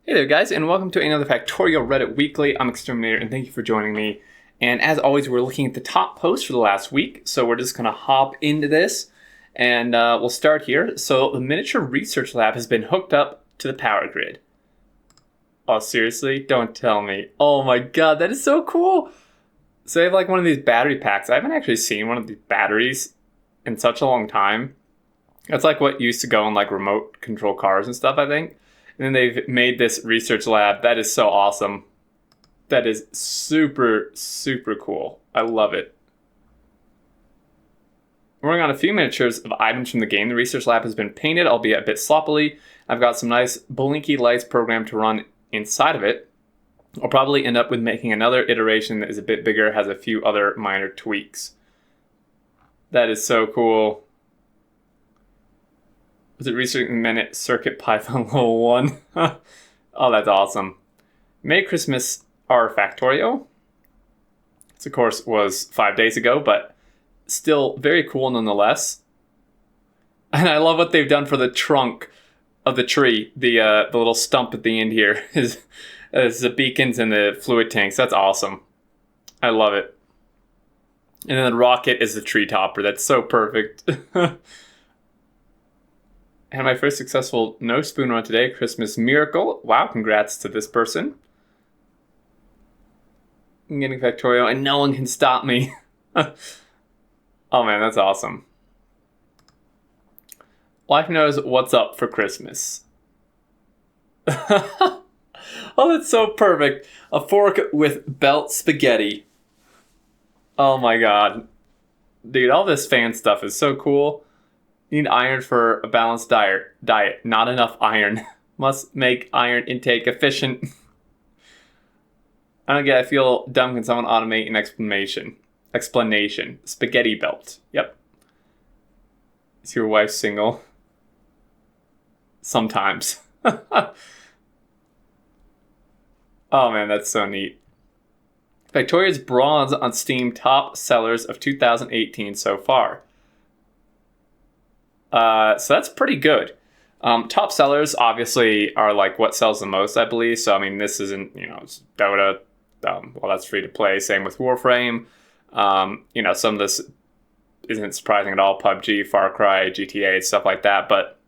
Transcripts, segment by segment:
Hey there guys, and welcome to another Factorio Reddit Weekly. I'm Xterminator, and thank you for joining me. And as always, we're looking at the top posts for the last week, so we're just going to hop into this, and we'll start here. So the miniature research lab has been hooked up to the power grid. Oh, seriously? Don't tell me. Oh my god, that is so cool! So they have like one of these battery packs. I haven't actually seen one of these batteries in such a long time. That's like what used to go in like remote control cars and stuff, I think. And then they've made this research lab. That is so awesome. That is super, super cool. I love it. Working on a few miniatures of items from the game. The research lab has been painted, albeit a bit sloppily. I've got some nice blinky lights programmed to run inside of it. I'll probably end up with making another iteration that is a bit bigger, has a few other minor tweaks. That is so cool. Was it researching minute circuit Python level 1? Oh, that's awesome. Merry Christmas, our Factorio. This, of course, was 5 days ago, but still very cool nonetheless. And I love what they've done for the trunk of the tree. The little stump at the end here is the beacons and the fluid tanks. That's awesome. I love it. And then the rocket is the tree topper. That's so perfect. And my first successful no spoon run today, Christmas miracle. Wow, congrats to this person. I'm getting Factorio and no one can stop me. Oh man, that's awesome. Life knows what's up for Christmas. Oh, that's so perfect. A fork with belt spaghetti. Oh my god. Dude, all this fan stuff is so cool. Need iron for a balanced diet. Not enough iron. Must make iron intake efficient. I don't get it. I feel dumb. Can someone automate an explanation? Spaghetti belt. Yep. Is your wife single? Sometimes. Oh man, that's so neat. Factoria's bronze on Steam top sellers of 2018 so far. So that's pretty good. Top sellers obviously are like what sells the most, I believe. So I mean, this isn't, it's Dota. Well, that's free to play. Same with Warframe. Some of this isn't surprising at all. PUBG, Far Cry, GTA, stuff like that. But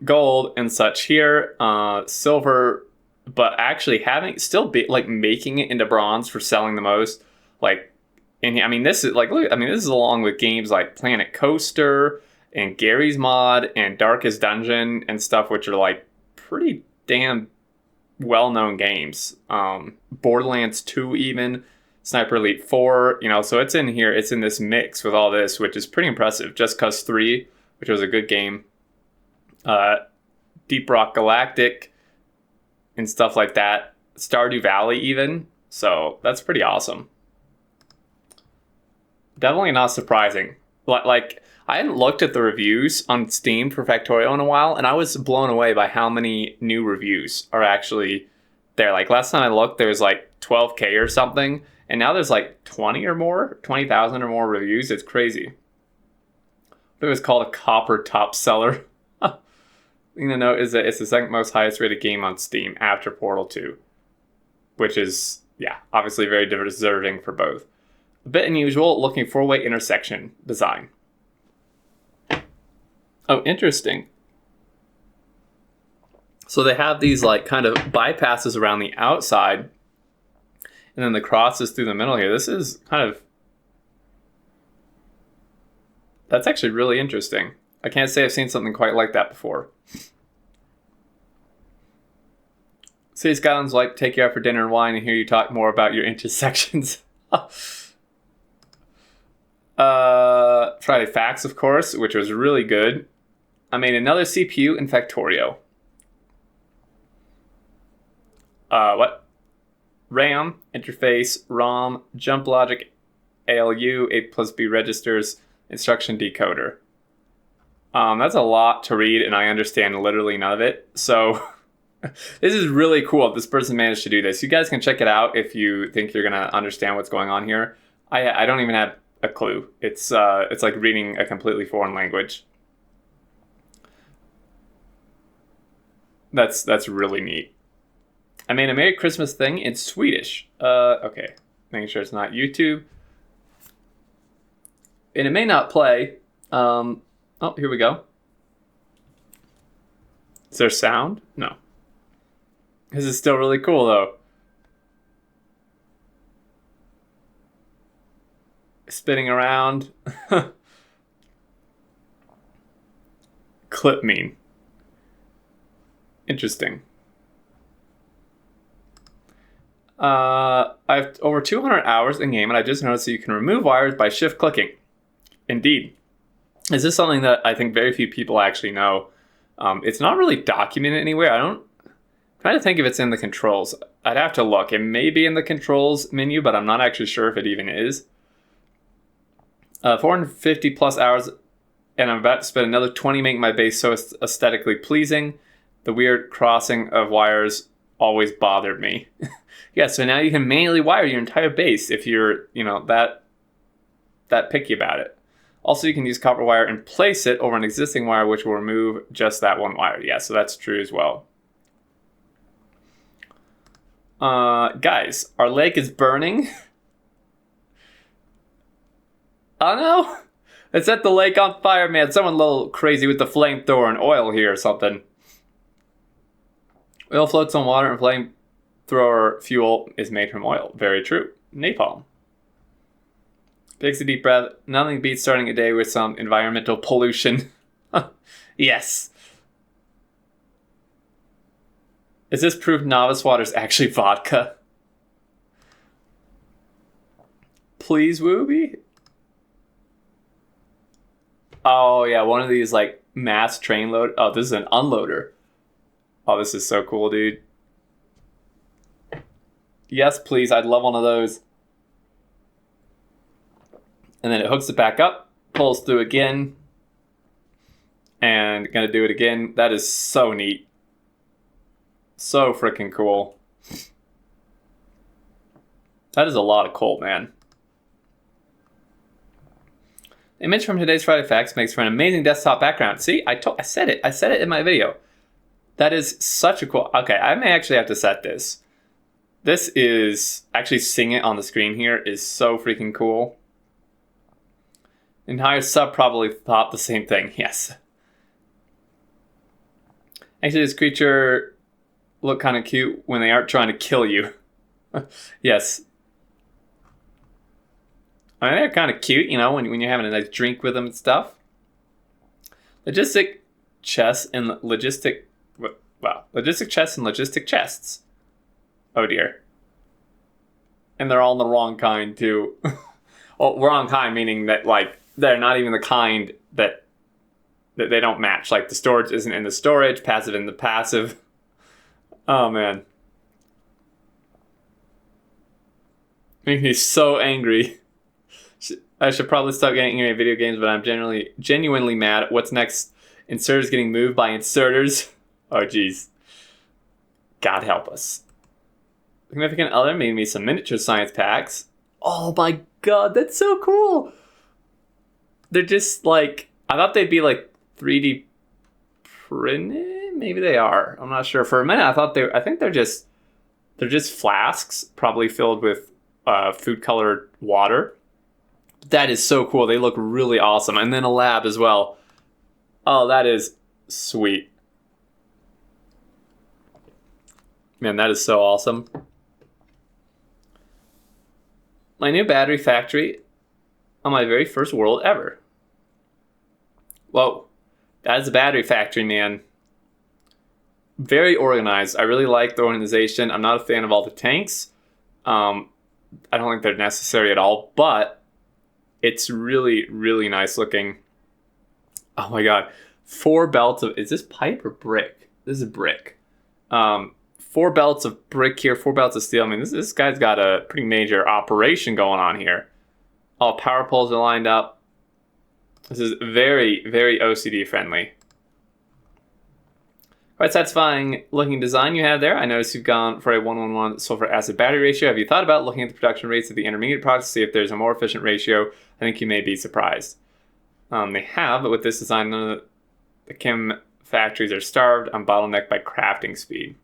gold and such here, silver, but actually making it into bronze for selling the most, like. And I mean, this is like, look, I mean, this is along with games like Planet Coaster and Gary's Mod and Darkest Dungeon and stuff, which are like pretty damn well-known games. Borderlands 2 even, Sniper Elite 4, so it's in here. It's in this mix with all this, which is pretty impressive. Just Cause 3, which was a good game. Deep Rock Galactic and stuff like that. Stardew Valley even. So that's pretty awesome. Definitely not surprising. Like, I hadn't looked at the reviews on Steam for Factorio in a while, and I was blown away by how many new reviews are actually there. Like, last time I looked, there was like 12K or something, and now there's like 20 or more, 20,000 or more reviews. It's crazy. It was called a copper top seller. Thing to note is that it's the second most highest rated game on Steam after Portal 2, which is, obviously very deserving for both. A bit unusual looking four-way intersection design. Oh, interesting. So they have these like kind of bypasses around the outside and then the crosses through the middle here. This is kind of... That's actually really interesting. I can't say I've seen something quite like that before. City Skylines like take you out for dinner and wine and hear you talk more about your intersections. Friday Facts, of course, which was really good. I made another CPU in Factorio. What? RAM, interface, ROM, jump logic, ALU, A plus B registers, instruction decoder. That's a lot to read, and I understand literally none of it. So this is really cool. This person managed to do this. You guys can check it out if you think you're gonna understand what's going on here. I don't even have a clue. It's like reading a completely foreign language. That's really neat. I made a Merry Christmas thing in Swedish. Okay. Making sure it's not YouTube. And it may not play. Oh, here we go. Is there sound? No. This is still really cool, though. Spinning around. Clip mean. Interesting. I have over 200 hours in game, and I just noticed that you can remove wires by shift clicking. Indeed. Is this something that I think very few people actually know? It's not really documented anywhere. I'm trying to think if it's in the controls. I'd have to look. It may be in the controls menu, but I'm not actually sure if it even is. 450 plus hours, and I'm about to spend another 20 making my base so aesthetically pleasing. The weird crossing of wires always bothered me. Yeah, so now you can manually wire your entire base if you're, that picky about it. Also, you can use copper wire and place it over an existing wire, which will remove just that one wire. Yeah, so that's true as well. Guys, our lake is burning. Oh no! It set the lake on fire, man. Someone a little crazy with the flamethrower and oil here or something. Oil floats on water, and flamethrower fuel is made from oil. Very true. Napalm. Takes a deep breath. Nothing beats starting a day with some environmental pollution. Yes. Is this proof novice water is actually vodka? Please, Wooby? Oh, yeah, one of these, like, mass train load. Oh, this is an unloader. Oh, this is so cool, dude. Yes, please. I'd love one of those. And then it hooks it back up, pulls through again, and gonna do it again. That is so neat. So freaking cool. That is a lot of coal, man. Image from today's Friday Facts makes for an amazing desktop background. See, I said it. I said it in my video. That is such a cool... Okay, I may actually have to set this. This is... Actually seeing it on the screen here is so freaking cool. Entire sub probably thought the same thing. Yes. Actually, this creature look kind of cute when they aren't trying to kill you. Yes. I mean, they're kind of cute, when you're having a nice drink with them and stuff. Logistic chests and logistic chests and logistic chests. Oh dear. And they're all in the wrong kind too. Well, wrong kind meaning that they're not even the kind that they don't match. Like the storage isn't in the storage, passive in the passive. Oh man. Makes me so angry. I should probably stop getting into video games, but I'm genuinely mad at what's next. Inserters getting moved by inserters. Oh, jeez. God help us. Significant Other made me some miniature science packs. Oh my god, that's so cool. They're just I thought they'd be 3D printed. Maybe they are. I'm not sure. For a minute, I think they're just flasks, probably filled with food colored water. That is so cool. They look really awesome. And then a lab as well. Oh, that is sweet. Man, that is so awesome. My new battery factory on my very first world ever. Whoa. That is a battery factory, man. Very organized. I really like the organization. I'm not a fan of all the tanks. I don't think they're necessary at all, but it's really, really nice looking. Oh my god. 4 belts of... Is this pipe or brick? This is brick. 4 belts of brick here, 4 belts of steel. I mean, this guy's got a pretty major operation going on here. All power poles are lined up. This is very, very OCD friendly. Quite satisfying looking design you have there. I noticed you've gone for a 1:1 sulfur acid battery ratio. Have you thought about looking at the production rates of the intermediate products to see if there's a more efficient ratio? I think you may be surprised. They have, but with this design, none of the chem factories are starved. I'm bottlenecked by crafting speed.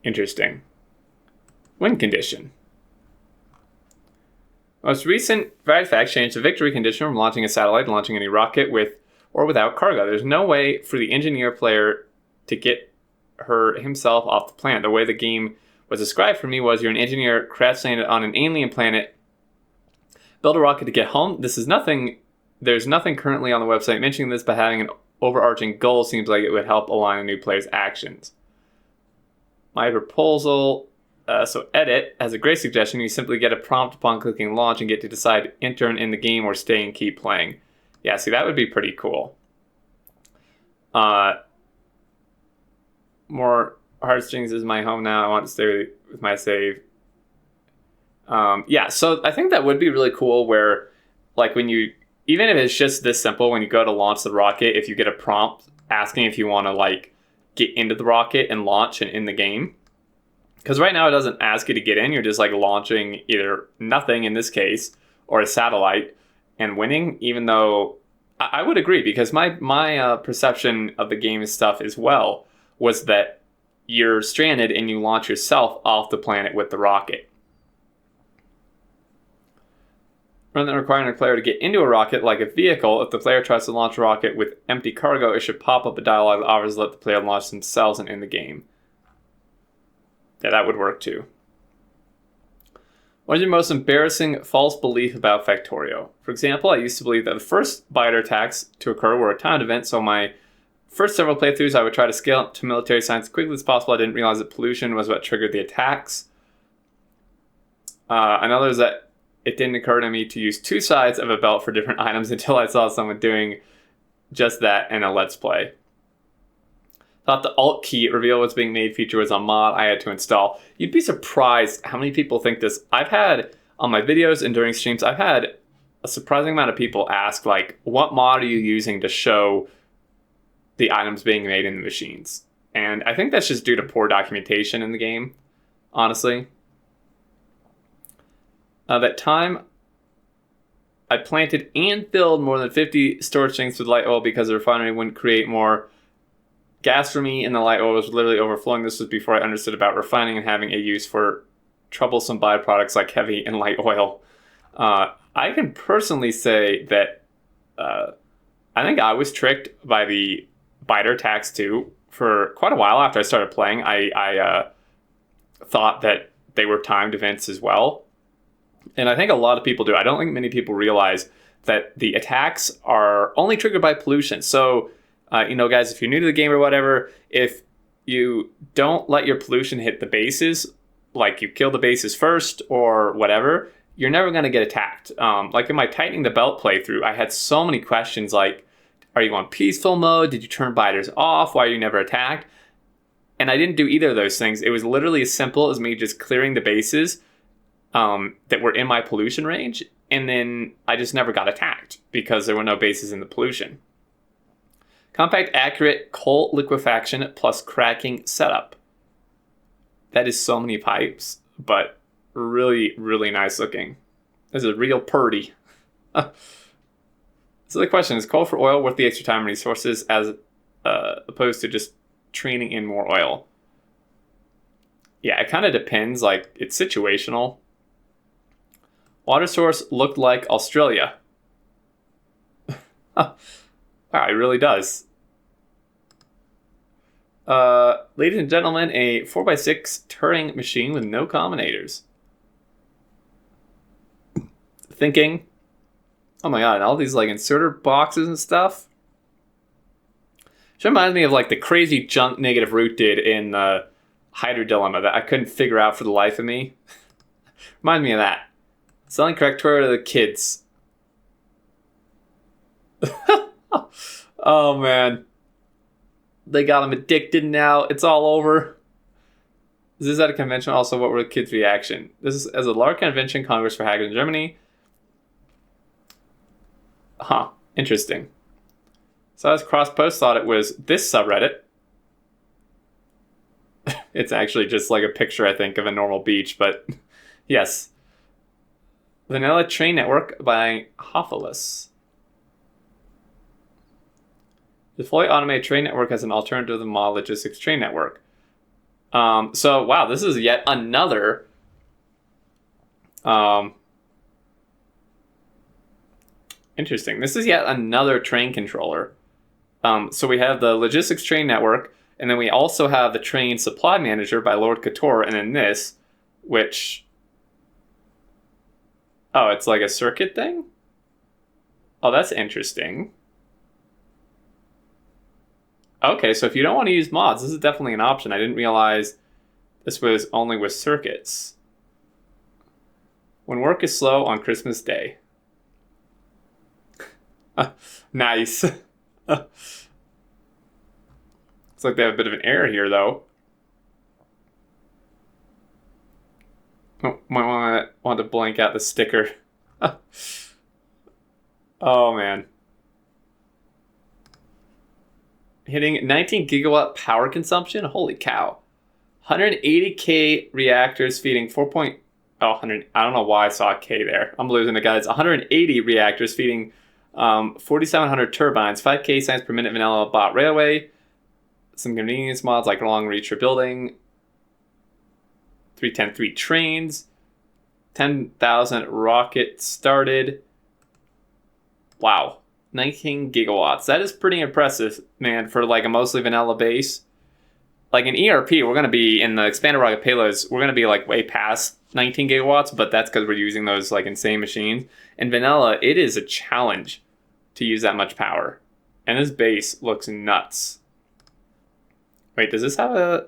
Interesting. Win condition. Most recent variety facts changed the victory condition from launching a satellite to launching any rocket with or without cargo. There's no way for the engineer player to get himself off the planet. The way the game was described for me was you're an engineer crash landed on an alien planet, build a rocket to get home. There's nothing currently on the website mentioning this, but having an overarching goal seems like it would help align a new player's actions. My proposal, so edit, has a great suggestion. You simply get a prompt upon clicking launch and get to decide enter in the game or stay and keep playing. Yeah, see, that would be pretty cool. More heartstrings is my home now. I want to stay with my save. Yeah, so I think that would be really cool where, like, when you, even if it's just this simple, when you go to launch the rocket, if you get a prompt asking if you want to, like, get into the rocket and launch and in the game. Because right now it doesn't ask you to get in. You're just, like, launching either nothing in this case or a satellite and winning, even though I would agree, because my perception of the game stuff as well was that you're stranded and you launch yourself off the planet with the rocket. Rather than requiring a player to get into a rocket like a vehicle, if the player tries to launch a rocket with empty cargo, it should pop up a dialogue that offers to let the player launch themselves and in the game. Yeah, that would work too. What is your most embarrassing false belief about Factorio? For example, I used to believe that the first biter attacks to occur were a timed event, so my first several playthroughs I would try to scale up to military science as quickly as possible. I didn't realize that pollution was what triggered the attacks. Another is that it didn't occur to me to use two sides of a belt for different items until I saw someone doing just that in a Let's Play. Thought the alt key reveal was being made feature was a mod I had to install. You'd be surprised how many people think this. I've had, on my videos and during streams, I've had a surprising amount of people ask, like, what mod are you using to show the items being made in the machines? And I think that's just due to poor documentation in the game, honestly. That time, I planted and filled more than 50 storage tanks with light oil because the refinery wouldn't create more gas for me, and the light oil was literally overflowing. This was before I understood about refining and having a use for troublesome byproducts like heavy and light oil. I can personally say that I think I was tricked by the biter tax too. For quite a while after I started playing, I thought that they were timed events as well. And I think a lot of people do. I don't think many people realize that the attacks are only triggered by pollution. So, guys, if you're new to the game or whatever, if you don't let your pollution hit the bases, like you kill the bases first or whatever, you're never going to get attacked. Like in my tightening the belt playthrough, I had so many questions like, are you on peaceful mode? Did you turn biters off? Why are you never attacked? And I didn't do either of those things. It was literally as simple as me just clearing the bases that were in my pollution range, and then I just never got attacked because there were no bases in the pollution. Compact, accurate coal liquefaction plus cracking setup. That is so many pipes, but really, really nice looking. This is a real purdy. So the question is, coal for oil worth the extra time and resources as opposed to just training in more oil? Yeah, it kind of depends. Like, it's situational. Water source looked like Australia. Wow, it really does. Ladies and gentlemen, a 4x6 Turing machine with no combinators. Thinking, oh my god, all these like inserter boxes and stuff. It reminds me of like the crazy junk negative root did in the Hydra Dilemma that I couldn't figure out for the life of me. Reminds me of that. Selling Factorio to the kids. Oh man. They got him addicted now. It's all over. Is this at a convention? Also, what were the kids' reaction? This is as a large convention, Congress for Hackers in Germany. Huh. Interesting. So as cross-post thought it was this subreddit. It's actually just like a picture, I think, of a normal beach, but yes. Vanilla Train Network by Hophalus. The fully automated train network has an alternative to the model logistics train network. So, wow, this is yet another interesting. This is yet another train controller. So we have the logistics train network, and then we also have the train supply manager by Lord Couture, and then this, which... Oh, it's like a circuit thing? Oh, that's interesting. Okay, so if you don't want to use mods, this is definitely an option. I didn't realize this was only with circuits. When work is slow on Christmas Day. Nice. Looks like they have a bit of an error here, though. Oh, might want to blank out the sticker. Oh, man. Hitting 19 gigawatt power consumption? Holy cow. 180k reactors feeding 100. I don't know why I saw a K there. I'm losing it, guys. 180 reactors feeding 4,700 turbines, 5k signs per minute vanilla bot railway, some convenience mods like long reach for building, 310 trains, 10,000 rockets started. Wow, 19 gigawatts. That is pretty impressive, man, for like a mostly vanilla base. Like in ERP, we're going to be, in the expanded rocket payloads, we're going to be like way past 19 gigawatts, but that's because we're using those like insane machines. In vanilla, it is a challenge to use that much power. And this base looks nuts. Wait, does this have a...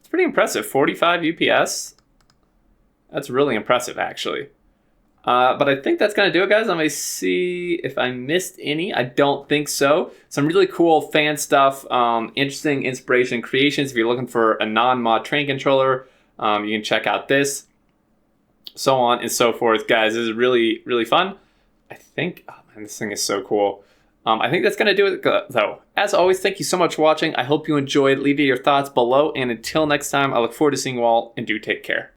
It's pretty impressive. 45 UPS? That's really impressive, actually. But I think that's going to do it, guys. Let me see if I missed any. I don't think so. Some really cool fan stuff, interesting inspiration creations. If you're looking for a non-mod train controller, you can check out this. So on and so forth, guys. This is really, really fun. I think, oh man, this thing is so cool. I think that's going to do it, though. As always, thank you so much for watching. I hope you enjoyed. Leave your thoughts below. And until next time, I look forward to seeing you all, and do take care.